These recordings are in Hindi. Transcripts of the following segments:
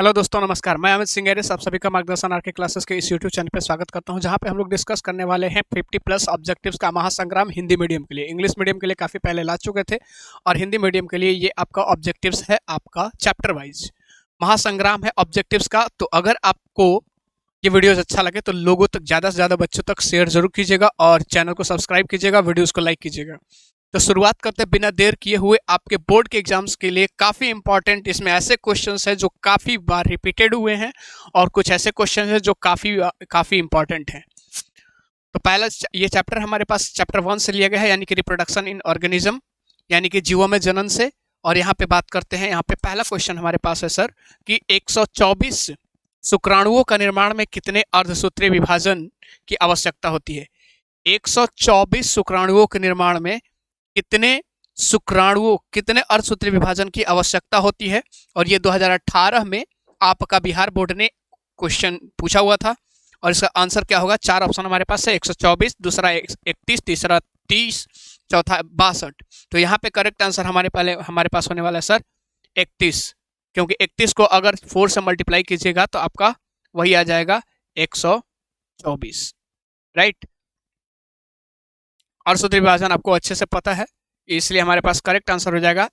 हेलो दोस्तों, नमस्कार। मैं अमित सिंह एरिस, आप सभी का मार्गदर्शन आर के क्लासेस के इस यूट्यूब चैनल पे स्वागत करता हूं, जहां पे हम लोग डिस्कस करने वाले हैं 50 प्लस ऑब्जेक्टिव्स का महासंग्राम हिंदी मीडियम के लिए। इंग्लिश मीडियम के लिए काफ़ी पहले ला चुके थे और हिंदी मीडियम के लिए ये आपका ऑब्जेक्टिव्स है, आपका चैप्टर वाइज महासंग्राम है ऑब्जेक्टिव्स का। तो अगर आपको ये वीडियोस अच्छा लगे तो लोगों तक, ज़्यादा से ज़्यादा बच्चों तक शेयर जरूर कीजिएगा और चैनल को सब्सक्राइब कीजिएगा, वीडियोज़ को लाइक कीजिएगा। तो शुरुआत करते हैं बिना देर किए हुए। आपके बोर्ड के एग्जाम्स के लिए काफ़ी इंपॉर्टेंट इसमें ऐसे क्वेश्चंस हैं जो काफ़ी बार रिपीटेड हुए हैं और कुछ ऐसे क्वेश्चंस हैं जो काफ़ी इंपॉर्टेंट हैं। तो पहला ये चैप्टर हमारे पास चैप्टर 1 से लिया गया है, यानी कि रिप्रोडक्शन इन ऑर्गेनिज्म, यानी कि जीवों में जनन से। और यहाँ पे बात करते हैं, यहाँ पे पहला क्वेश्चन हमारे पास है सर कि 124 शुक्राणुओं का निर्माण में कितने अर्धसूत्रीय विभाजन की आवश्यकता होती है। 124 शुक्राणुओं के निर्माण में कितने अर्धसूत्रीय विभाजन की आवश्यकता होती है। और ये 2018 में आपका बिहार बोर्ड ने क्वेश्चन पूछा हुआ था और इसका आंसर क्या होगा। 4 ऑप्शन हमारे पास है, 124, दूसरा 31, तीसरा 30, चौथा 62। तो यहाँ पे करेक्ट आंसर हमारे पास होने वाला है सर 31, क्योंकि 31 को अगर 4 से मल्टीप्लाई कीजिएगा तो आपका वही आ जाएगा 124, राइट। अर्धसूत्रीय विभाजन आपको अच्छे से पता है, इसलिए हमारे पास करेक्ट आंसर हो जाएगा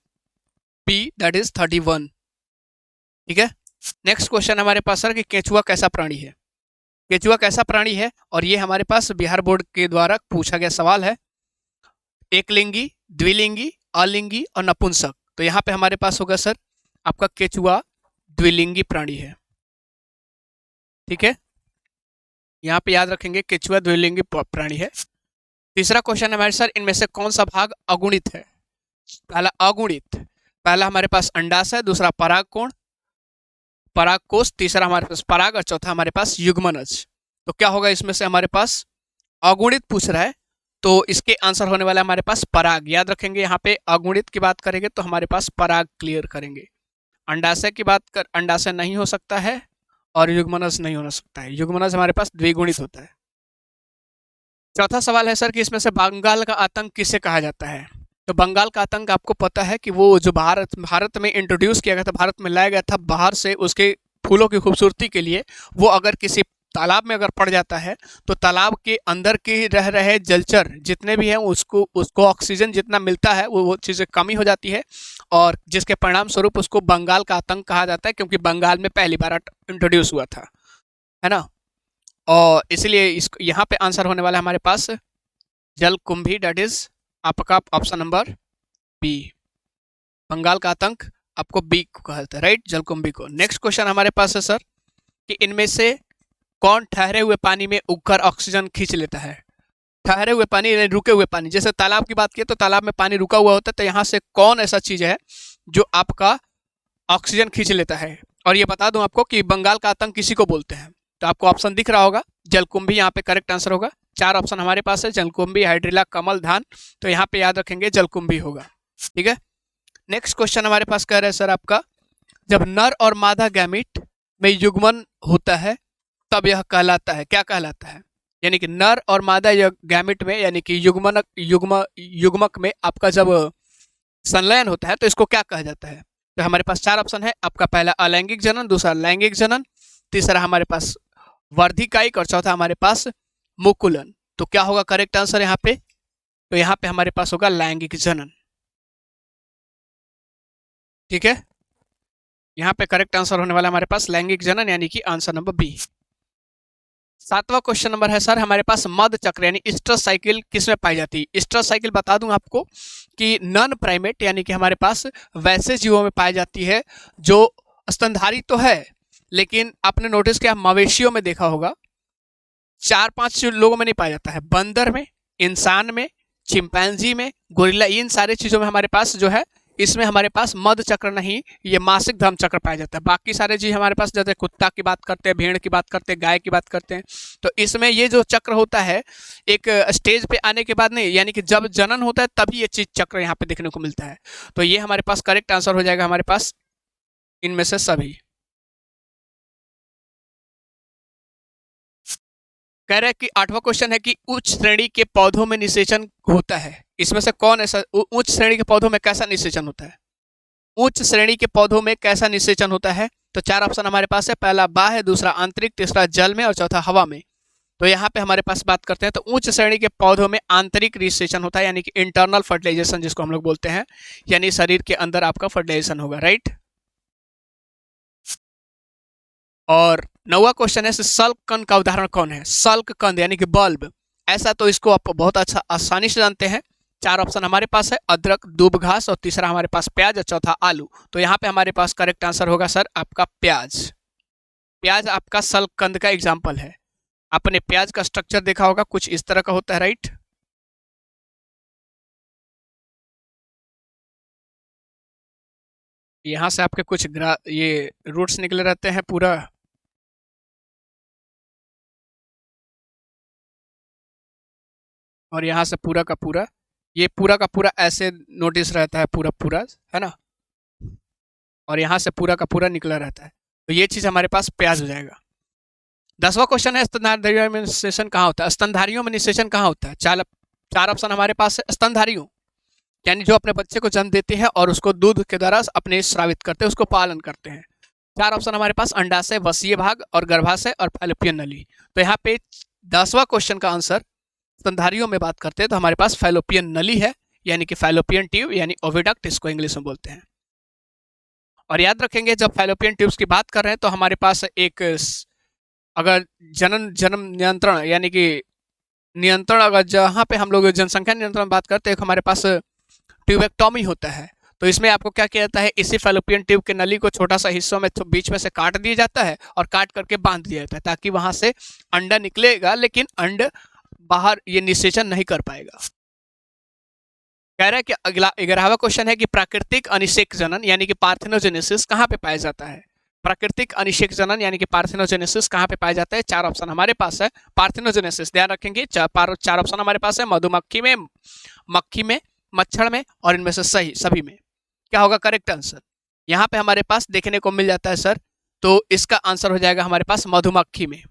बी, दैट इज 31। ठीक है। नेक्स्ट क्वेश्चन हमारे पास सर कि केंचुआ कैसा प्राणी है। केंचुआ कैसा प्राणी है, और ये हमारे पास बिहार बोर्ड के द्वारा पूछा गया सवाल है। एकलिंगी, द्विलिंगी, अलिंगी और नपुंसक। तो यहाँ पे हमारे पास होगा सर आपका केंचुआ द्विलिंगी प्राणी है। ठीक है, यहाँ पे याद रखेंगे केंचुआ द्विलिंगी प्राणी है। तीसरा क्वेश्चन हमारे सर इनमें से कौन सा भाग अगुणित है। पहला अगुणित, पहला हमारे पास अंडाशय, दूसरा परागकोण, परागकोश, तीसरा हमारे पास पराग और चौथा हमारे पास युग्मनज। तो क्या होगा इसमें से हमारे पास अगुणित पूछ रहा है, तो इसके आंसर होने वाला है हमारे पास पराग। याद रखेंगे, यहाँ पे अगुणित की बात करेंगे तो हमारे पास पराग क्लियर करेंगे। अंडाशय की बात कर, अंडाशय नहीं हो सकता है और युग्मनज नहीं हो सकता है, युग्मनज हमारे पास द्विगुणित होता है। चौथा सवाल है सर कि इसमें से बंगाल का आतंक किसे कहा जाता है। तो बंगाल का आतंक आपको पता है कि वो जो भारत में इंट्रोड्यूस किया गया था, भारत में लाया गया था बाहर से उसके फूलों की खूबसूरती के लिए। वो अगर किसी तालाब में अगर पड़ जाता है तो तालाब के अंदर के रह रहे जलचर जितने भी हैं उसको ऑक्सीजन जितना मिलता है वो चीज़ें कमी हो जाती है, और जिसके परिणाम स्वरूप उसको बंगाल का आतंक कहा जाता है, क्योंकि बंगाल में पहली बार इंट्रोड्यूस हुआ था, है ना। और इसलिए इसको यहाँ पे आंसर होने वाला है हमारे पास जलकुंभी, डेट इज आपका ऑप्शन नंबर बी। बंगाल का आतंक आपको बी को कहा जाता है, राइट, जलकुंभी को। नेक्स्ट क्वेश्चन हमारे पास है सर कि इनमें से कौन ठहरे हुए पानी में उगकर ऑक्सीजन खींच लेता है। ठहरे हुए पानी, रुके हुए पानी, जैसे तालाब की बात की तो तालाब में पानी रुका हुआ होता है, तो यहाँ से कौन ऐसा चीज है जो आपका ऑक्सीजन खींच लेता है। और ये बता दूं आपको कि बंगाल का आतंक किसी को बोलते हैं, तो आपको ऑप्शन दिख रहा होगा जलकुंभी, यहाँ पे करेक्ट आंसर होगा। 4 ऑप्शन हमारे पास है, जलकुंभी, हाइड्रिला, कमल, धान। तो यहाँ पे याद रखेंगे जलकुंभी होगा। ठीक है। नेक्स्ट क्वेश्चन हमारे पास कह रहे हैं सर आपका, जब नर और मादा गैमीट में युग्मन होता है तब यह कहलाता है, क्या कहलाता है। यानी कि नर और मादा गैमीट में, यानी कि युग्मक में आपका जब संलयन होता है तो इसको क्या कहा जाता है। तो हमारे पास 4 ऑप्शन है आपका, पहला अलैंगिक जनन, दूसरा लैंगिक जनन, तीसरा हमारे पास वर्धिकायिक और चौथा हमारे पास मुकुलन। तो क्या होगा करेक्ट आंसर यहाँ पे। तो यहाँ पे हमारे पास होगा लैंगिक जनन। ठीक है, यहाँ पे करेक्ट आंसर होने वाला हमारे पास लैंगिक जनन, यानी कि आंसर नंबर बी। 7वां क्वेश्चन नंबर है सर हमारे पास मध चक्र यानी स्ट्रेस साइकिल किसमें पाई जाती है। स्ट्रेस साइकिल बता दूं आपको कि नॉन प्राइमेट, यानी कि हमारे पास वैसे जीवों में पाई जाती है जो स्तनधारी तो है, लेकिन आपने नोटिस किया मवेशियों में देखा होगा 4-5 लोगों में नहीं पाया जाता है। बंदर में, इंसान में, चिंपैंजी में, गोरिल्ला, इन सारे चीज़ों में हमारे पास जो है, इसमें हमारे पास मध चक्र नहीं, ये मासिक धर्म चक्र पाया जाता है। बाकी सारे जीव हमारे पास, जैसे कुत्ता की बात करते हैं, भेड़ की बात करते हैं, गाय की बात करते हैं, तो इसमें ये जो चक्र होता है एक स्टेज पे आने के बाद नहीं, यानी कि जब जनन होता है तभी ये चीज चक्र यहाँ पे देखने को मिलता है। तो ये हमारे पास करेक्ट आंसर हो जाएगा हमारे पास इनमें से सभी। कह रहे हैं कि 8वां क्वेश्चन है कि उच्च श्रेणी के पौधों में निषेचन होता है। इसमें से कौन ऐसा उच्च श्रेणी के पौधों में कैसा निषेचन होता है। उच्च श्रेणी के पौधों में कैसा निषेचन होता है। तो 4 ऑप्शन हमारे पास है, पहला बाह्य, दूसरा आंतरिक, तीसरा जल में और चौथा हवा में। तो यहाँ पे हमारे पास बात करते हैं तो उच्च श्रेणी के पौधों में आंतरिक रिसेशन होता है, यानी कि इंटरनल फर्टिलाइजेशन जिसको हम लोग बोलते हैं, यानी शरीर के अंदर आपका फर्टिलाइजेशन होगा, राइट। और 9वां क्वेश्चन है सल्क कंद का उदाहरण कौन है? सल्क कंद यानी कि बल्ब, ऐसा तो इसको आप बहुत अच्छा आसानी से जानते हैं। 4 ऑप्शन हमारे पास है, अदरक, दूब घास और तीसरा हमारे पास प्याज और चौथा आलू। तो यहाँ पे हमारे पास करेक्ट आंसर होगा सर आपका प्याज। प्याज आपका सल्क कंद का एग्जाम्पल है। आपने प्याज का स्ट्रक्चर देखा होगा, कुछ इस तरह का होता है, राइट। यहाँ से आपके कुछ ये रूट्स निकले रहते हैं पूरा, और यहाँ से पूरा का पूरा, ये पूरा का पूरा ऐसे नोटिस रहता है, पूरा पूरा, है ना, और यहाँ से पूरा का पूरा निकला रहता है। तो ये चीज़ हमारे पास प्याज हो जाएगा। 10वां क्वेश्चन है स्तनधारियों में निषेचन कहाँ होता है? स्तनधारियों में निषेचन कहाँ होता है? 4 ऑप्शन हमारे पास है, स्तनधारियों यानी जो अपने बच्चे को जन्म देते हैं और उसको दूध के द्वारा अपने स्रावित करते हैं, उसको पालन करते हैं। 4 ऑप्शन हमारे पास अंडाशय, वसीय भाग और गर्भाशय और फैलोपियन नली। तो यहाँ पे 10वां क्वेश्चन का आंसर स्तनधारियों में बात करते हैं तो हमारे पास फैलोपियन नली है, यानी कि फैलोपियन ट्यूब यानी ओविडक्ट इसको इंग्लिश में बोलते हैं। और याद रखेंगे जब फैलोपियन ट्यूब्स की बात कर रहे हैं तो हमारे पास एक, अगर जन्म नियंत्रण यानी कि नियंत्रण, अगर जहाँ पे हम लोग जनसंख्या नियंत्रण बात करते हैं, हमारे पास ट्यूबेक्टोमी होता है। तो इसमें आपको क्या किया जाता है, इसी फैलोपियन ट्यूब के नली को छोटा सा हिस्सों में बीच में से काट दिया जाता है और काट करके बांध दिया जाता है, ताकि वहां से अंडा निकलेगा लेकिन अंड बाहर ये निषेचन नहीं कर पाएगा। कह रहा है कि अगला 11वां क्वेश्चन है कि प्राकृतिक अनिषेक जनन यानी कि पार्थेनोजेनेसिस कहाँ पे पाया जाता है? प्राकृतिक अनिषेक जनन यानी कि पार्थेनोजेनेसिस कहाँ पे पाया जाता है? 4 ऑप्शन हमारे पास है। पार्थेनोजेनेसिस ध्यान रखेंगे, 4 ऑप्शन हमारे पास है, मधुमक्खी में, मक्खी में, मच्छर में और इनमें से सही सभी में। क्या होगा करेक्ट आंसर? यहाँ पे हमारे पास देखने को मिल जाता है सर, तो इसका आंसर हो जाएगा हमारे पास मधुमक्खी में।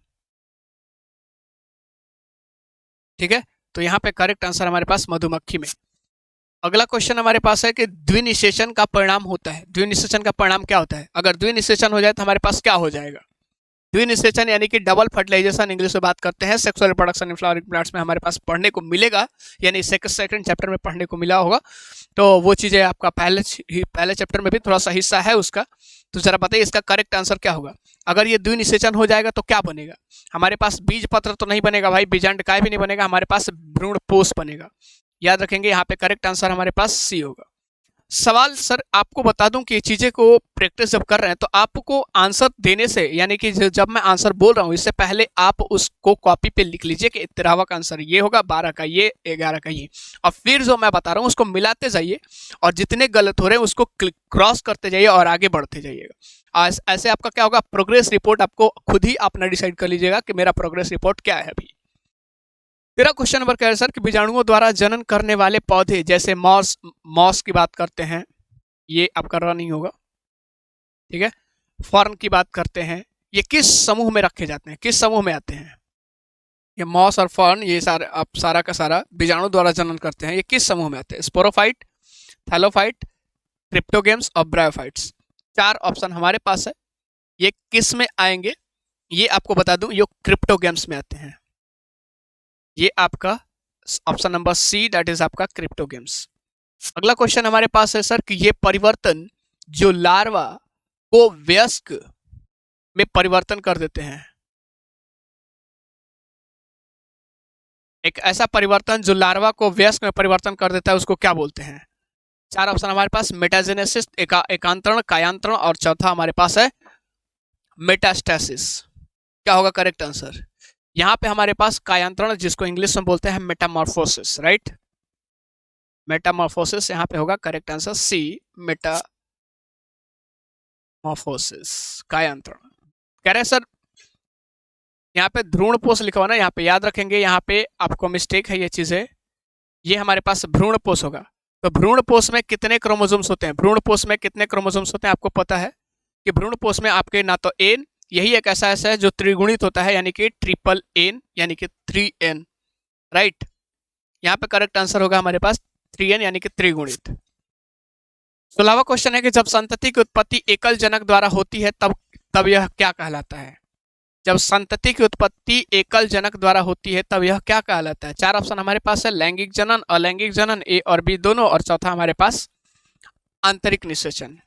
ठीक है, तो यहाँ पे करेक्ट आंसर हमारे पास मधुमक्खी में। अगला क्वेश्चन हमारे पास है कि द्विनिषेचन का परिणाम होता है। द्विनिषेचन का परिणाम क्या होता है? अगर द्विनिषेचन हो जाए तो हमारे पास क्या हो जाएगा? द्विनिषेचन यानी कि डबल फर्टिलाइजेशन इंग्लिश में बात करते हैं, sexual reproduction in flowering plants में हमारे पास पढ़ने को मिलेगा, यानी सेकंड चैप्टर में पढ़ने को मिला होगा। तो वो चीज़ें आपका पहले चैप्टर में भी थोड़ा सा हिस्सा है उसका। तो जरा बताइए इसका करेक्ट आंसर क्या होगा? अगर ये द्विनिषेचन हो जाएगा तो क्या बनेगा? हमारे पास बीज पत्र तो नहीं बनेगा भाई, बीजांडकाय भी नहीं बनेगा, हमारे पास भ्रूणपोष बनेगा। याद रखेंगे यहाँ पे करेक्ट आंसर हमारे पास सी होगा। सवाल सर आपको बता दूं कि ये चीज़ें को प्रैक्टिस जब कर रहे हैं तो आपको आंसर देने से, यानी कि जब मैं आंसर बोल रहा हूँ इससे पहले आप उसको कॉपी पे लिख लीजिए कि 13वां का आंसर ये होगा, 12 का ये, 11 का ये, और फिर जो मैं बता रहा हूँ उसको मिलाते जाइए और जितने गलत हो रहे हैं उसको क्रॉस करते जाइए और आगे बढ़ते जाइएगा। ऐसे आपका क्या होगा, प्रोग्रेस रिपोर्ट आपको खुद ही अपना डिसाइड कर लीजिएगा कि मेरा प्रोग्रेस रिपोर्ट क्या है अभी। 13 क्वेश्चन नंबर क्या है सर कि बीजाणुओं द्वारा जनन करने वाले पौधे, जैसे मॉस की बात करते हैं, ये आपका रनिंग होगा, ठीक है। फर्न की बात करते हैं, ये किस समूह में रखे जाते हैं, किस समूह में आते हैं? ये मॉस और फर्न, ये सारा का सारा बीजाणु द्वारा जनन करते हैं, ये किस समूह में आते हैं? स्पोरोफाइट, थैलोफाइट, क्रिप्टोगेम्स और ब्रायोफाइट्स। 4 ऑप्शन हमारे पास है, ये किस में आएंगे ये आपको बता दूं, ये क्रिप्टोगेम्स में आते हैं। ये आपका option number c, that is आपका क्रिप्टोगेम्स। अगला क्वेश्चन हमारे पास है सर कि ये परिवर्तन जो लार्वा को वयस्क में परिवर्तन कर देते हैं, एक ऐसा परिवर्तन जो लार्वा को वयस्क में परिवर्तन कर देता है उसको क्या बोलते हैं? 4 ऑप्शन हमारे पास, मेटाजेनेसिस, एकांतरण, कायांतरण और चौथा हमारे पास है मेटास्टेसिस। क्या होगा करेक्ट आंसर? यहाँ पे हमारे पास कायांतरण, जिसको इंग्लिश में बोलते हैं मेटामॉर्फोसिस, राइट। मेटामॉर्फोसिस यहाँ पे होगा करेक्ट आंसर सी, मेटामॉर्फोसिस, कायांतरण। कह रहे हैं सर यहाँ पे भ्रूणपोष लिखा हुआ ना, यहाँ पे याद रखेंगे, यहाँ पे आपको मिस्टेक है, ये चीजें, ये हमारे पास भ्रूणपोष होगा। तो भ्रूणपोष में कितने क्रोमोसोम्स होते हैं? भ्रूणपोष में कितने क्रोमोसोम्स होते हैं आपको पता है कि भ्रूणपोष में आपके ना तो एन, यही एक ऐसा है जो त्रिगुणित होता है, यानी कि ट्रिपल एन, यानी कि 3n, राइट। यहाँ पे करेक्ट आंसर होगा हमारे पास 3n, यानी कि त्रिगुणित। 16वां क्वेश्चन है कि जब संतति की उत्पत्ति एकल जनक द्वारा होती है तब तब यह क्या कहलाता है? जब संतति की उत्पत्ति एकल जनक द्वारा होती है तब यह क्या कहलाता है? चार ऑप्शन हमारे पास है, लैंगिक जनन, अलैंगिक जनन, ए और बी दोनों, और चौथा हमारे पास आंतरिक निषेचन।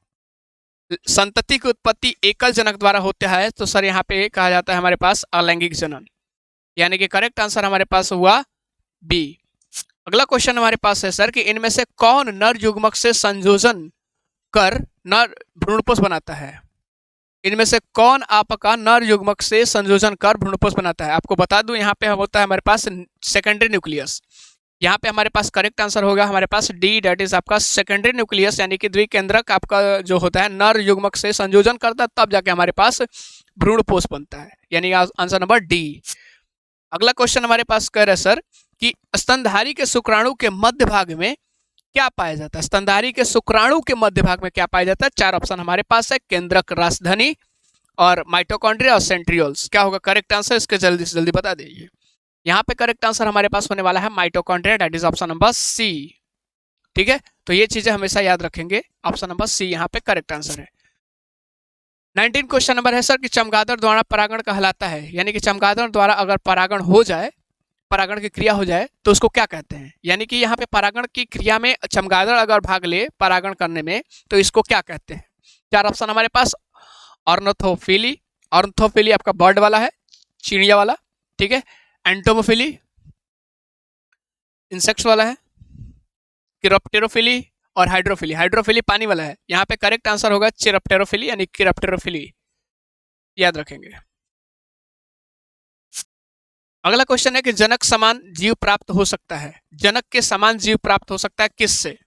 संतति की उत्पत्ति एकल जनक द्वारा होता है तो सर यहाँ पे कहा जाता है हमारे पास अलैंगिक जनन, यानी कि करेक्ट आंसर हमारे पास हुआ बी। अगला क्वेश्चन हमारे पास है सर कि इनमें से कौन नर युग्मक से संयोजन कर नर भ्रूणपोष बनाता है? इनमें से कौन आपका नर युग्मक से संयोजन कर भ्रूणपोष बनाता है? आपको बता दूं यहाँ पे होता है हमारे पास सेकेंडरी न्यूक्लियस। यहाँ पे हमारे पास करेक्ट आंसर होगा हमारे पास डी, दैट इज आपका सेकेंडरी न्यूक्लियस, यानी कि द्विकेंद्रक आपका जो होता है नर युग्मक से संयोजन करता है तब जाके हमारे पास भ्रूणपोष बनता है, यानी आंसर नंबर डी। अगला क्वेश्चन हमारे पास कह रहा है सर कि स्तनधारी के शुक्राणु के मध्य भाग में क्या पाया जाता है? स्तनधारी के शुक्राणु के मध्य भाग में क्या पाया जाता है? चार ऑप्शन हमारे पास है, केंद्रक राशधनी और माइटोकॉन्ड्रिया और सेंट्रियोल्स। क्या होगा करेक्ट आंसर? इसके जल्दी से जल्दी बता दीजिए। यहाँ पे करेक्ट आंसर हमारे पास होने वाला है mitochondria, that is option number c. ठीक है, तो ये चीजें हमेशा याद रखेंगे, ऑप्शन नंबर सी यहाँ पे करेक्ट आंसर है। 19 क्वेश्चन नंबर है सर कि चमगादड़ द्वारा परागण कहलाता है, यानी कि चमगादड़ द्वारा अगर परागण हो जाए, परागण की क्रिया हो जाए तो उसको क्या कहते हैं? यानी कि यहाँ पे परागण की क्रिया में चमगादड़ अगर भाग ले परागण करने में तो इसको क्या कहते हैं? चार ऑप्शन हमारे पास, ऑर्निथोफिली, ऑर्निथोफिली आपका बर्ड वाला है, चिड़िया वाला, ठीक है, एंटोमोफिली इंसेक्ट्स वाला है, किरोप्टेरोफिली और हाइड्रोफिली, हाइड्रोफिली पानी वाला है। यहाँ पे करेक्ट आंसर होगा चिरोप्टेरोफिली यानी किरोप्टेरोफिली, याद रखेंगे। अगला क्वेश्चन है कि जनक समान जीव प्राप्त हो सकता है, जनक के समान जीव प्राप्त हो सकता है किससे?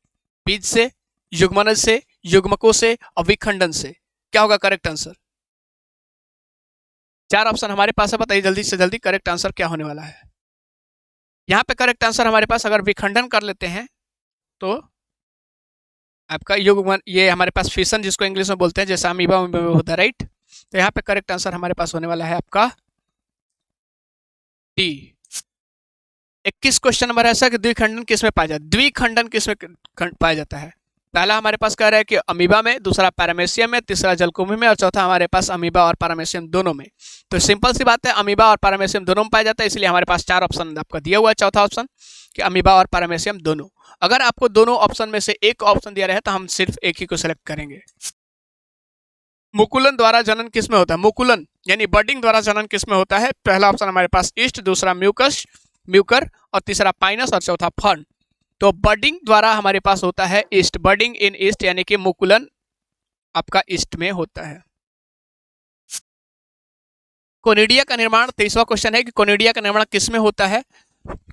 बीज से, युग्मनज से, युग्मकों से और विखंडन से। क्या होगा करेक्ट आंसर? चार ऑप्शन हमारे पास है, बताइए जल्दी से जल्दी करेक्ट आंसर क्या होने वाला है। यहाँ पे करेक्ट आंसर हमारे पास अगर विखंडन कर लेते हैं तो आपका युग्मन, ये हमारे पास फिशन जिसको इंग्लिश में बोलते हैं, जैसा अमीबा में होता है, राइट। तो यहाँ पे करेक्ट आंसर हमारे पास होने वाला है आपका डी। 21 क्वेश्चन नंबर ऐसा कि द्विखंडन किसमें पाया जाता है? द्विखंडन किसमें पाया जाता है? पहला हमारे पास कह रहा है कि अमीबा में, दूसरा पैरामेशियम में, तीसरा जलकुंभी में और चौथा हमारे पास अमीबा और पैरामेशियम दोनों में। तो सिंपल सी बात है, अमीबा और पैरामेशियम दोनों में पाया जाता है, इसलिए हमारे पास चार ऑप्शन आपका दिया हुआ है। चौथा ऑप्शन कि अमीबा और पैरामेशियम दोनों। अगर आपको दोनों ऑप्शन में से एक ऑप्शन दिया रहे तो हम सिर्फ एक ही को सिलेक्ट करेंगे। मुकुलन द्वारा जनन किसमें होता है? मुकुलन यानी बर्डिंग द्वारा जनन किसमें होता है? पहला ऑप्शन हमारे पास ईस्ट, दूसरा म्यूकस म्यूकर और तीसरा पाइनस और चौथा फर्न। तो बर्डिंग द्वारा हमारे पास होता है ईस्ट, बर्डिंग इन ईस्ट, यानी कि मुकुलन आपका ईस्ट में होता है। कोनिडिया का निर्माण, 23वां क्वेश्चन है कि कोनिडिया का निर्माण किसमें होता है?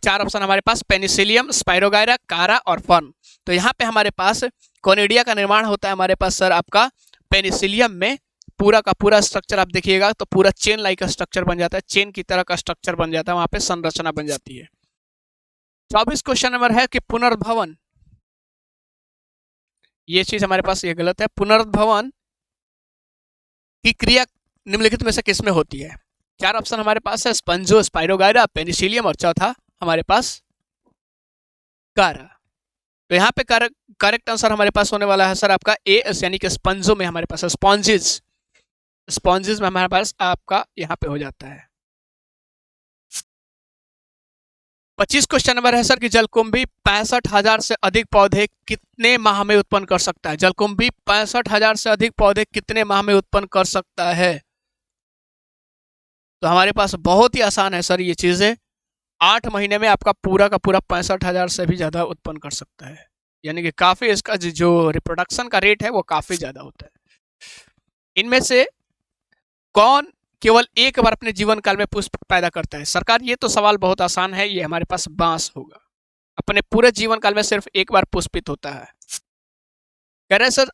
चार ऑप्शन हमारे पास, पेनिसिलियम, स्पाइरोगायरा, कारा और फर्न। तो यहाँ पे हमारे पास कोनिडिया का निर्माण होता है हमारे पास सर आपका पेनिसिलियम में। पूरा का पूरा स्ट्रक्चर आप देखिएगा तो पूरा चेन लाइक स्ट्रक्चर बन जाता है, चेन की तरह का स्ट्रक्चर बन जाता है, वहां पे संरचना बन जाती है। 24 क्वेश्चन नंबर है कि पुनर्भवन, ये चीज हमारे पास ये गलत है। पुनर्भवन की क्रिया निम्नलिखित में से किसमें होती है? चार ऑप्शन हमारे पास है, स्पंजो, स्पाइरोगायरा, पेनिसिलियम और चौथा हमारे पास कारा। तो यहाँ पे करेक्ट आंसर हमारे पास होने वाला है सर आपका ए, यानी कि स्पंजो में हमारे पास स्पॉन्जेस, स्पॉन्जेस में हमारे पास आपका यहाँ पे हो जाता है। 25 क्वेश्चन नंबर है सर कि जलकुंभी 65,000 से अधिक पौधे कितने माह में उत्पन्न कर सकता है? जलकुंभी 65,000 से अधिक पौधे कितने माह में उत्पन्न कर सकता है? तो हमारे पास बहुत ही आसान है सर ये चीजें, 8 महीने में आपका पूरा का पूरा 65,000 से भी ज्यादा उत्पन्न कर सकता है, यानी कि काफी इसका जो रिप्रोडक्शन का रेट है वो काफी ज्यादा होता है। इनमें से कौन केवल एक बार अपने जीवन काल में पुष्प पैदा करता है? सरकार ये तो सवाल बहुत आसान है, ये हमारे पास बांस होगा, अपने पूरे जीवन काल में सिर्फ एक बार पुष्पित होता है। कह रहे हैं सर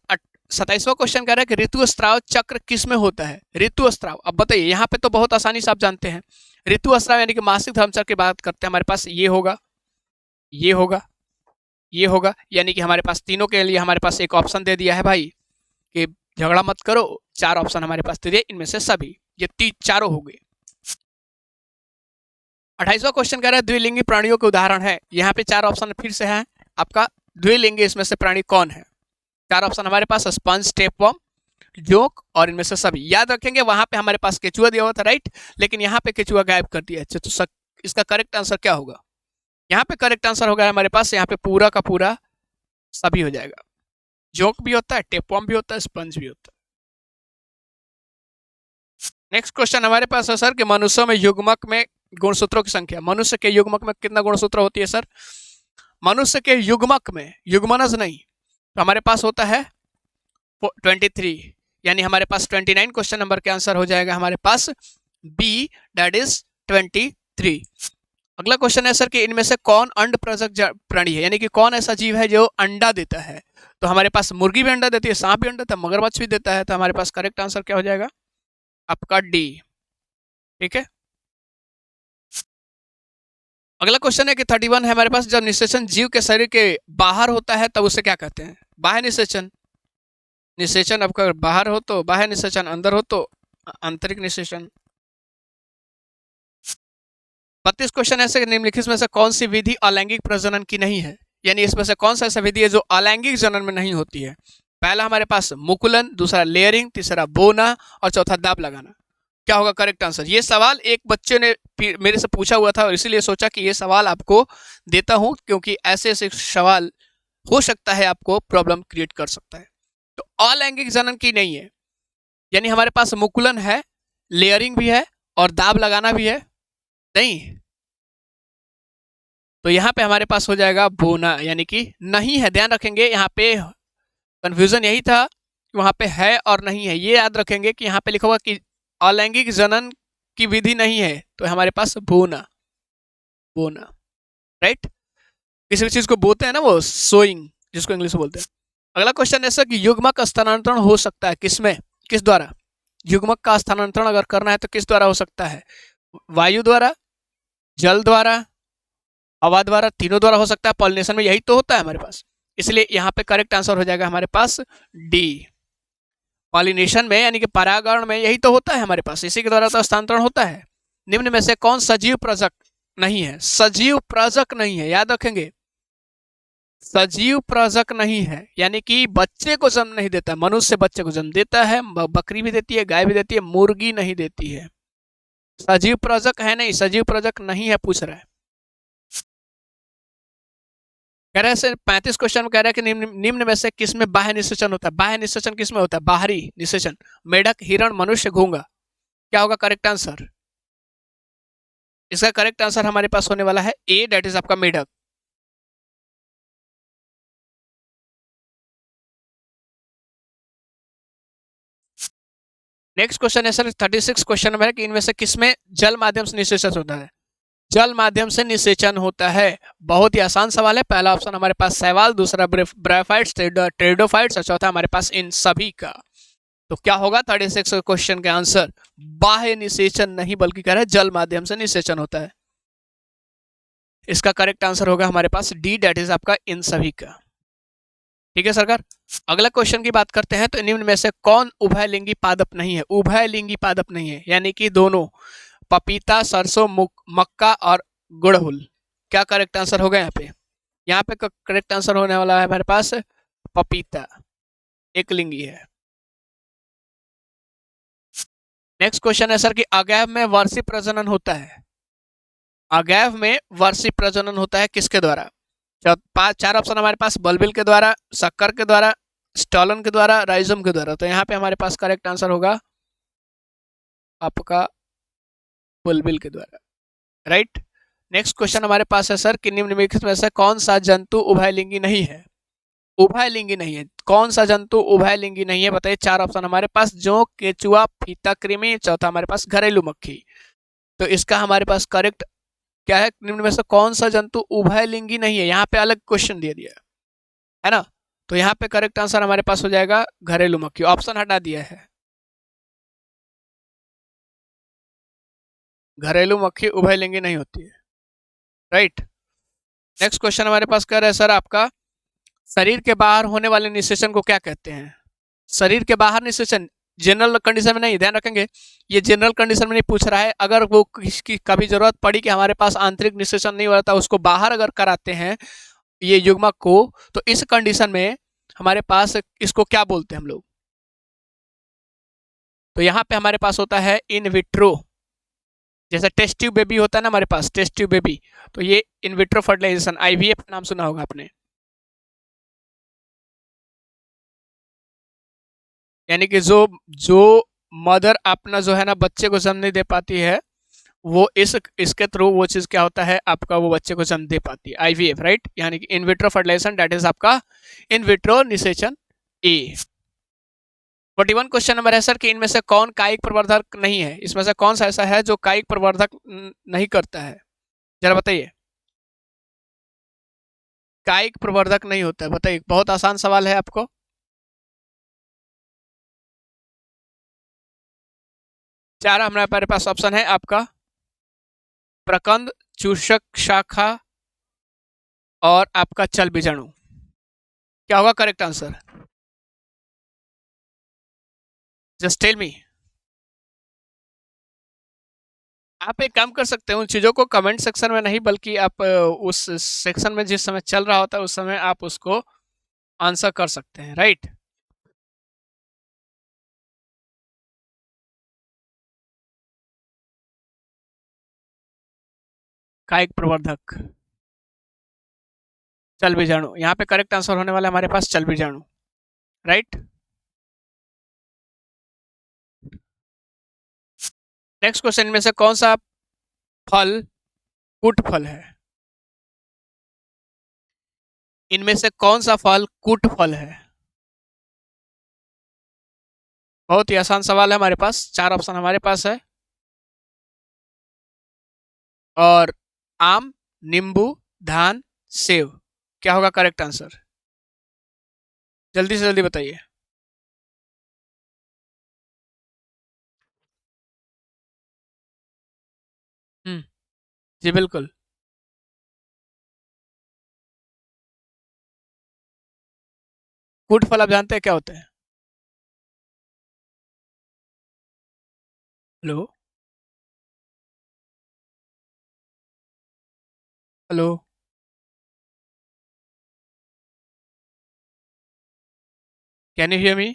27वां क्वेश्चन कह रहा है कि ऋतुस्राव चक्र किस में होता है? ऋतुस्राव, अब बताइए, यहाँ पे तो बहुत आसानी से आप जानते हैं, ऋतुस्राव यानी कि मासिक धर्मचक्र की बात करते हैं, हमारे पास ये होगा, ये होगा, ये होगा, यानी कि हमारे पास तीनों के लिए हमारे पास एक ऑप्शन दे दिया है भाई कि झगड़ा मत करो, चार ऑप्शन हमारे पास दे दिए, इनमें से सभी, ये चारों हो गए। 28वां क्वेश्चन कह रहा है द्विलिंगी प्राणियों के उदाहरण है, यहाँ पे चार ऑप्शन फिर से है आपका, द्विलिंगी इसमें से प्राणी कौन है? चार ऑप्शन हमारे पास, स्पंज, टेपवर्म, जोंक और इनमें से सभी। याद रखेंगे वहां पे हमारे पास केचुआ दिया हुआ था, राइट, लेकिन यहाँ पे केचुआ गायब कर दिया। अच्छा, तो इसका करेक्ट आंसर क्या होगा? यहाँ पे करेक्ट आंसर होगा हमारे पास, यहाँ पे पूरा का पूरा सभी हो जाएगा। जोंक भी होता है, टेपवर्म भी होता है, स्पंज भी होता है। नेक्स्ट क्वेश्चन हमारे पास है सर कि मनुष्यों में युग्मक में गुणसूत्रों की संख्या। मनुष्य के युग्मक में कितना गुणसूत्र होती है सर? मनुष्य के युग्मक में, युग्मनज नहीं, तो हमारे पास होता है 23, यानी हमारे पास 29 क्वेश्चन नंबर के आंसर हो जाएगा हमारे पास बी, दैट इज 23। अगला क्वेश्चन है सर कि इनमें से कौन अंड प्रजक प्राणी है, यानी कि कौन ऐसा जीव है जो अंडा देता है? तो हमारे पास मुर्गी भी अंडा देती है, सांप भी अंडा देता है, मगरमच्छ भी देता है। तो हमारे पास करेक्ट आंसर क्या हो जाएगा? आपका डी। ठीक है, अगला क्वेश्चन है कि 31 है हमारे पास, जब निषेचन जीव के शरीर के बाहर होता है तब उसे क्या कहते हैं? बाह्य निषेचन। निषेचन आपका बाहर हो तो बाह्य निषेचन, अंदर हो तो आंतरिक निषेचन। 32 क्वेश्चन ऐसे निम्नलिखित में से कौन सी विधि अलैंगिक प्रजनन की नहीं है, यानी इसमें से कौन सा ऐसा विधि है जो अलैंगिक जनन में नहीं होती है? पहला हमारे पास मुकुलन, दूसरा लेयरिंग, तीसरा बोना और चौथा दाब लगाना। क्या होगा करेक्ट आंसर? ये सवाल एक बच्चे ने मेरे से पूछा हुआ था और इसीलिए सोचा कि ये सवाल आपको देता हूं, क्योंकि ऐसे ऐसे सवाल हो सकता है आपको प्रॉब्लम क्रिएट कर सकता है। तो अलैंगिक जनन की नहीं है, यानी हमारे पास मुकुलन है, लेयरिंग भी है और दाब लगाना भी है, नहीं, तो यहाँ पे हमारे पास हो जाएगा बोना, यानी कि नहीं है। ध्यान रखेंगे यहाँ पे कंफ्यूजन यही था कि वहां पे है और नहीं है। ये याद रखेंगे कि यहाँ पे लिखा हुआ कि अलैंगिक जनन की विधि नहीं है, तो हमारे पास बोना, बोना, राइट। किसी भी चीज को बोते हैं ना, वो सोइंग जिसको इंग्लिश में बोलते हैं। अगला क्वेश्चन ऐसा कि युग्मक स्थानांतरण हो सकता है किसमें, किस द्वारा? युग्मक का स्थानांतरण अगर करना है तो किस द्वारा हो सकता है? वायु द्वारा, जल द्वारा, हवा द्वारा, तीनों द्वारा हो सकता है। पॉलिनेशन में यही तो होता है हमारे पास, इसलिए यहाँ पे करेक्ट आंसर हो जाएगा हमारे पास डी। पॉलिनेशन में यानी कि परागण में यही तो होता है हमारे पास, इसी के द्वारा तो स्थानांतरण होता है। निम्न में से कौन सजीव प्रजक नहीं है? सजीव प्रजक नहीं है, याद रखेंगे, सजीव प्रजक नहीं है, यानी कि बच्चे को जन्म नहीं देता। मनुष्य बच्चे को जन्म देता है, बकरी भी देती है, गाय भी देती है, मुर्गी नहीं देती है। सजीव प्रजक है नहीं, सजीव प्रजक नहीं है, पूछ रहा है। कह रहे हैं 35 क्वेश्चन में कह रहा है कि निम्न में से किसमें बाह्य निषेचन होता है? बाह्य निषेचन किसमें होता है? बाहरी निषेचन, मेढक, हिरण, मनुष्य, घोंगा। क्या होगा करेक्ट आंसर? इसका करेक्ट आंसर हमारे पास होने वाला है ए, दैट इज आपका मेढक। नेक्स्ट क्वेश्चन है सर 36 क्वेश्चन नंबर है कि इनमें से किसमें जल माध्यम से निषेचन होता है? जल माध्यम से निषेचन होता है। बहुत ही आसान सवाल है। पहला ऑप्शन हमारे पास शैवाल, दूसरा ब्रायोफाइट्स, टेरिडोफाइट्स और चौथा हमारे पास इन सभी का। तो क्या होगा 36 क्वेश्चन का आंसर? बाह्य निषेचन नहीं, बल्कि कह रहा है जल माध्यम से निषेचन होता है। इसका करेक्ट आंसर होगा हमारे पास डी, दैट इज आपका इन सभी का। ठीक है सरकार, अगला क्वेश्चन की बात करते हैं। तो निम्न में से कौन उभयलिंगी पादप नहीं है? उभयलिंगी पादप नहीं है, यानी कि दोनों, पपीता, सरसों, मक्का और गुड़हल। क्या करेक्ट आंसर होगा यहाँ पे? यहाँ पे करेक्ट आंसर होने वाला है हमारे पास पपीता, एक लिंगी है। नेक्स्ट क्वेश्चन है सर कि अगैव में वार्षिक प्रजनन होता है। अगैव में वार्षिक प्रजनन होता है किसके द्वारा? चार ऑप्शन हमारे पास, बल्बिल के द्वारा, शक्कर के द्वारा, स्टॉलन के द्वारा, राइजोम के द्वारा। तो यहाँ पे हमारे पास करेक्ट आंसर होगा आपका बुलबिल के द्वारा, राइट। नेक्स्ट क्वेश्चन हमारे पास है सर कि निम्नलिखित में से कौन सा जंतु उभयलिंगी नहीं है? उभयलिंगी नहीं है, कौन सा जंतु उभयलिंगी नहीं है बताइए। चार ऑप्शन हमारे पास, जोंक, केचुआ, फीता कृमि, चौथा हमारे पास घरेलू मक्खी। तो इसका हमारे पास करेक्ट क्या है? निम्न में से कौन सा जंतु उभयलिंगी नहीं है? यहाँ पे अलग क्वेश्चन दे दिया है ना, तो यहाँ पे करेक्ट आंसर हमारे पास हो जाएगा घरेलू मक्खी। ऑप्शन हटा दिया है, घरेलू मक्खी उभयलिंगी नहीं होती है, राइट। नेक्स्ट क्वेश्चन हमारे पास कह रहा है सर आपका, शरीर के बाहर होने वाले निषेचन को क्या कहते हैं? शरीर के बाहर निषेचन जनरल कंडीशन में नहीं, ध्यान रखेंगे ये जनरल कंडीशन में नहीं पूछ रहा है। अगर वो किसकी कभी जरूरत पड़ी कि हमारे पास आंतरिक निषेचन नहीं हो रहा था, उसको बाहर अगर कराते हैं ये युग्मक को, तो इस कंडीशन में हमारे पास इसको क्या बोलते हैं हम लोग? तो यहाँ पे हमारे पास होता है इन विट्रो, जैसा टेस्ट ट्यूब बेबी होता है ना हमारे पास, टेस्ट ट्यूब बेबी, तो ये इन विट्रो फर्टिलाइजेशन, आईवीएफ नाम सुना होगा आपने। यानी कि जो जो मदर अपना जो है ना बच्चे को जन्म नहीं दे पाती है, वो इसके थ्रू वो चीज़ क्या होता है आपका, वो बच्चे को जन्म दे पाती है, आईवीएफ, राइट। यानी कि in vitro fertilization that is आपका इन विट्रो निषेचन ए। 41 क्वेश्चन नंबर है सर कि इनमें से कौन कायिक प्रवर्धक नहीं है, इसमें से कौन सा ऐसा है जो कायिक प्रवर्धक नहीं करता है, जरा बताइए। कायिक प्रवर्धक नहीं होता है, बताइए, बहुत आसान सवाल है आपको। चार हमारे पास ऑप्शन है आपका, प्रकंद, चूषक शाखा और आपका चल बीजाणु। क्या होगा correct answer, just tell me. आप एक काम कर सकते हैं, उन चीज़ों को कमेंट सेक्शन में नहीं, बल्कि आप उस सेक्शन में जिस समय चल रहा होता है उस समय आप उसको आंसर कर सकते हैं, राइट। कायिक प्रवर्धक, चल बीजाणु, यहाँ पे करेक्ट आंसर होने वाला है हमारे पास चल बीजाणु, राइट। नेक्स्ट क्वेश्चन में से कौन सा फल कुट फल है, इनमें से कौन सा फल कुट फल है। बहुत ही आसान सवाल है, हमारे पास चार ऑप्शन हमारे पास है, और आम, नींबू, धान, सेव। क्या होगा करेक्ट आंसर, जल्दी से जल्दी बताइए। जी बिल्कुल। कुट फल आप जानते हैं क्या होते हैं। Hello, hello, can you hear me.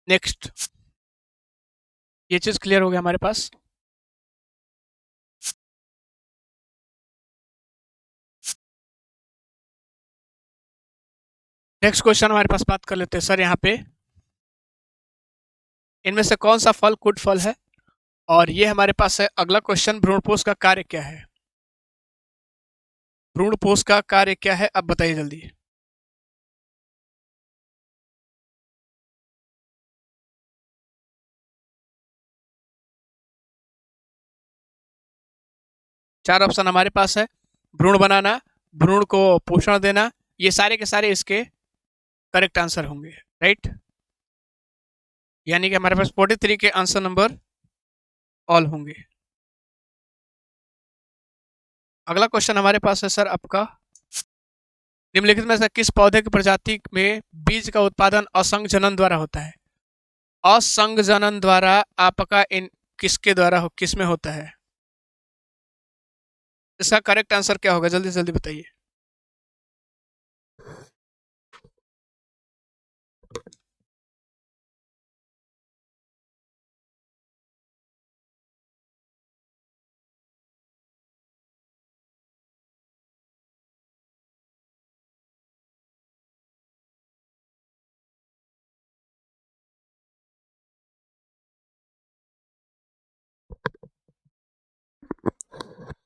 Next, ये चीज क्लियर हो गया हमारे पास। नेक्स्ट क्वेश्चन हमारे पास बात कर लेते हैं सर, यहाँ पे इनमें से कौन सा फल कुट फल है, और ये हमारे पास है अगला क्वेश्चन, भ्रूणपोष का कार्य क्या है। भ्रूणपोष का कार्य क्या है, अब बताइए जल्दी। चार ऑप्शन हमारे पास है, भ्रूण बनाना, भ्रूण को पोषण देना, ये सारे के सारे इसके करेक्ट आंसर होंगे, राइट। यानी कि हमारे पास 43 के आंसर नंबर ऑल होंगे। अगला क्वेश्चन हमारे पास है सर आपका, निम्नलिखित में से किस पौधे की प्रजाति में बीज का उत्पादन असंगजनन द्वारा होता है। असंगजनन द्वारा आपका इन किसके द्वारा किस में होता है, इसका करेक्ट आंसर क्या होगा, जल्दी से जल्दी बताइए।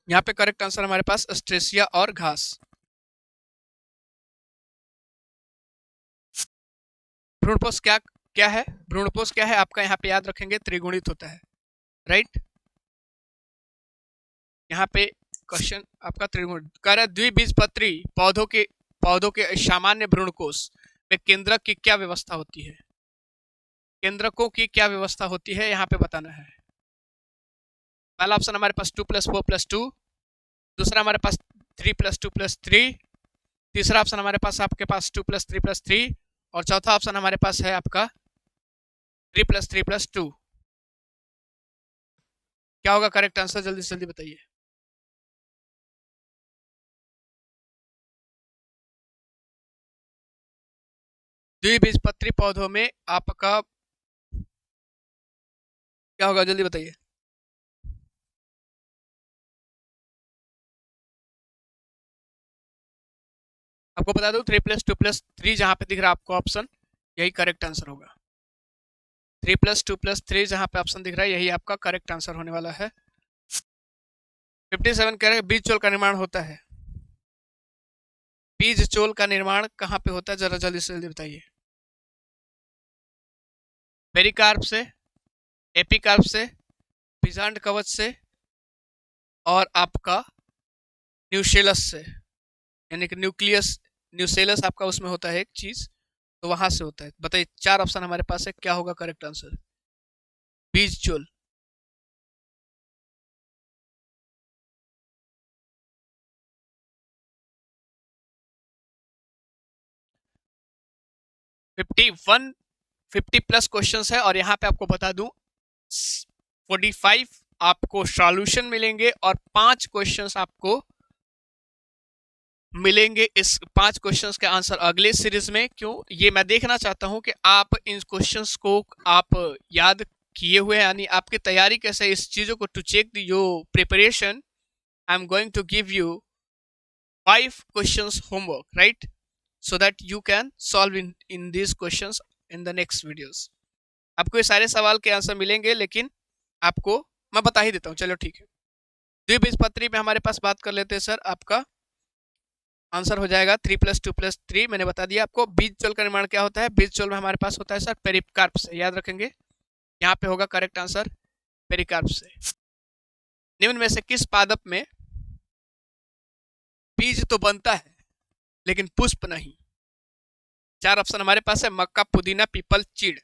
यहाँ पे करेक्ट आंसर हमारे पास अस्ट्रेसिया और घास। भ्रूणपोष क्या क्या है? भ्रूणपोष क्या है आपका यहाँ पे याद रखेंगे, त्रिगुणित होता है, राइट। यहाँ पे क्वेश्चन आपका त्रिगुण कह रहा है, द्विबीजपत्री पौधों के सामान्य भ्रूणकोष में केंद्रक की क्या व्यवस्था होती है? केंद्रकों की क्या व्यवस्था होती है यहाँ पे बताना है। पहला ऑप्शन हमारे पास 2+4+2, दूसरा हमारे पास 3+2+3, तीसरा ऑप्शन हमारे पास आपके पास 2+3+3 और चौथा ऑप्शन हमारे पास है आपका 3+3+2। क्या होगा करेक्ट आंसर, जल्दी से जल्दी बताइए। द्विबीजपत्री पौधों में आपका क्या होगा, जल्दी बताइए। आपको बता दूं 3+2+3 जहां पे दिख रहा है आपको ऑप्शन, यही करेक्ट आंसर होगा। 3+2+3 जहां पे ऑप्शन दिख रहा है यही आपका करेक्ट आंसर होने वाला है। 57 कह रहे हैं बीज चोल का निर्माण होता है। बीज चोल का निर्माण कहाँ पे होता है, जरा जल्दी से जल्दी बताइए। पेरिकार्प से, एपिकार्प से, बीजांड कवच से और आपका न्यूशेलस से, यानी कि न्यूक्लियस न्यूसेलस आपका उसमें होता है एक चीज, तो वहां से होता है। बताइए, चार ऑप्शन हमारे पास है, क्या होगा करेक्ट आंसर? बीज चोल। फिफ्टी 50+ क्वेश्चन है और यहाँ पे आपको बता दूं 45 आपको सॉल्यूशन मिलेंगे और 5 क्वेश्चंस आपको मिलेंगे। इस 5 क्वेश्चंस के आंसर अगले सीरीज में। क्यों, ये मैं देखना चाहता हूं कि आप इन क्वेश्चंस को आप याद किए हुए, यानी आपकी तैयारी कैसे है इस चीजों को, to check the your preparation I am going to give you 5 questions homework, right, so that you can solve in these questions in the next videos। आपको ये सारे सवाल के आंसर मिलेंगे, लेकिन आपको मैं बता ही देता हूँ। चलो ठीक है, द्विबीजपत्री में हमारे पास बात कर लेते हैं सर। आपका आंसर हो जाएगा 3+2+3, मैंने बता दिया आपको। बीज चोल का निर्माण क्या होता है? बीज चोल में हमारे पास होता है सर पेरिकार्प से, याद रखेंगे, यहाँ पे होगा करेक्ट आंसर पेरिकार्प से। निम्न में से किस पादप में बीज तो बनता है लेकिन पुष्प नहीं? चार ऑप्शन हमारे पास है, मक्का, पुदीना, पीपल, चीड़।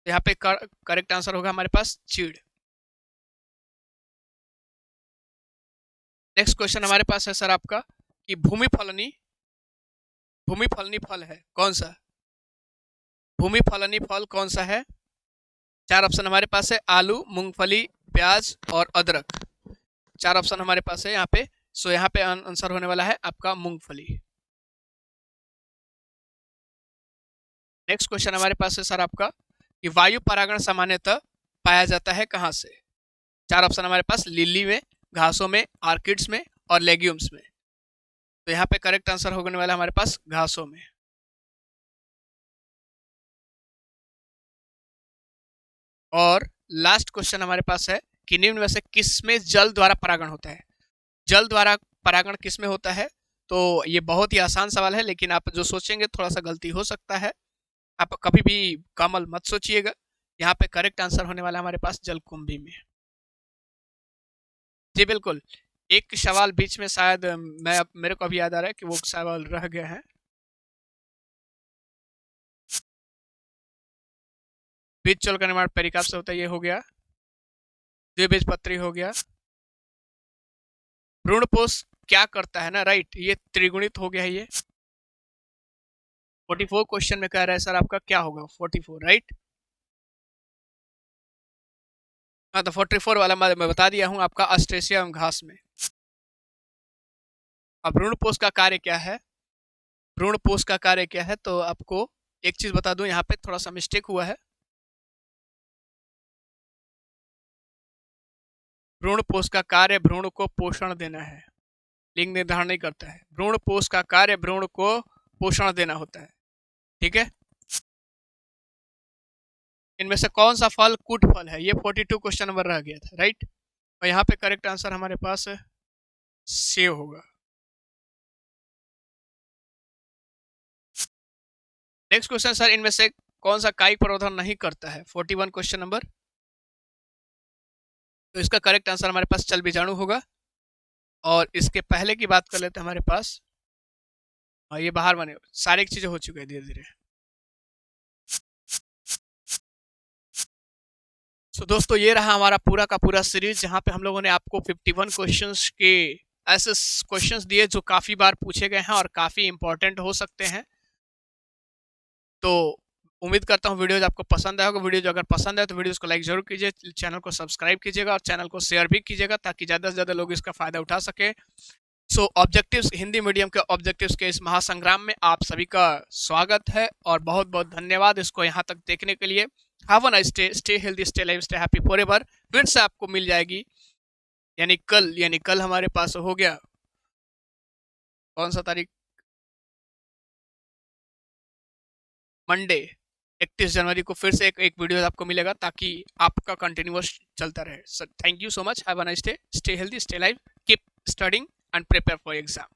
यहाँ पे करेक्ट आंसर होगा हमारे पास चीड़। नेक्स्ट क्वेश्चन हमारे पास है सर आपका कि भूमि फलनी फल है कौन सा? भूमि फलनी फल कौन सा है? चार ऑप्शन हमारे पास है, आलू, मूंगफली, प्याज और अदरक। चार ऑप्शन हमारे पास है यहाँ पे, सो यहाँ पे आंसर होने वाला है आपका मूंगफली। नेक्स्ट क्वेश्चन हमारे पास है सर आपका कि वायु परागण सामान्यतः पाया जाता है कहाँ से? चार ऑप्शन हमारे पास, लिली में, घासों में, आर्किड्स में और लेग्यूम्स में। तो यहाँ पे करेक्ट आंसर होने वाला है हमारे पास घासों में। और लास्ट क्वेश्चन हमारे पास है कि निम्न में से किसमें जल द्वारा परागण होता है? जल द्वारा परागण किसमें होता है? तो ये बहुत ही आसान सवाल है, लेकिन आप जो सोचेंगे थोड़ा सा गलती हो सकता है। आप कभी भी कमल मत सोचिएगा। यहाँ पे करेक्ट आंसर होने वाला है हमारे पास जलकुंभी में। जी बिल्कुल, एक सवाल बीच में शायद मेरे को अभी याद आ रहा है कि वो सवाल रह गया है। बीज चोल का निर्माण पेरिकार्प से होता है, ये हो गया। द्विबीजपत्री हो गया। भ्रूणपोष क्या करता है ना, राइट, ये त्रिगुणित हो गया है ये। 44 क्वेश्चन में कह रहा है सर आपका क्या होगा 44, राइट। हाँ, तो 44 वाला मैं बता दिया हूँ आपका अस्ट्रेसिया एवं घास में। अब भ्रूणपोष का कार्य क्या है? भ्रूणपोष का कार्य क्या है, तो आपको एक चीज बता दूं, यहाँ पे थोड़ा सा मिस्टेक हुआ है। भ्रूणपोष का कार्य भ्रूण को पोषण देना है, लिंग निर्धारण नहीं करता है। भ्रूणपोष का कार्य भ्रूण को पोषण देना होता है, ठीक है। इनमें से कौन सा फल कुट फल है? ये 42 क्वेश्चन नंबर रह गया था, राइट। और यहाँ पे करेक्ट आंसर हमारे पास है सेव होगा। नेक्स्ट क्वेश्चन सर, इनमें से कौन सा कायिक प्रवर्धन नहीं करता है? 41 क्वेश्चन नंबर। तो इसका करेक्ट आंसर हमारे पास चल बीजाणु होगा। और इसके पहले की बात कर लेते हैं हमारे पास, ये बाहर बने सारी चीजें हो चुकी है धीरे धीरे। तो दोस्तों ये रहा हमारा पूरा का पूरा सीरीज, जहाँ पे हम लोगों ने आपको 51 क्वेश्चंस के ऐसे क्वेश्चंस दिए जो काफी बार पूछे गए हैं और काफी इंपॉर्टेंट हो सकते हैं। तो उम्मीद करता हूँ वीडियोज आपको पसंद आएगा। वीडियो जो अगर पसंद है तो वीडियोज को लाइक जरूर कीजिए, चैनल को सब्सक्राइब कीजिएगा और चैनल को शेयर भी कीजिएगा ताकि ज़्यादा से ज़्यादा लोग इसका फ़ायदा उठा सके। सो ऑब्जेक्टिव्स, हिंदी मीडियम के ऑब्जेक्टिव्स के इस महासंग्राम में आप सभी का स्वागत है और बहुत बहुत धन्यवाद इसको यहाँ तक देखने के लिए। Have a nice day, stay healthy, stay live, stay happy forever. फिर से आपको मिल जाएगी, यानी कल हमारे पास हो गया कौन सा तारीख, मंडे 31 जनवरी को फिर से एक वीडियो आपको मिलेगा ताकि आपका कंटिन्यूअस चलता रहे। So thank you so much, have a nice day, stay healthy, stay live, keep studying and prepare for exam.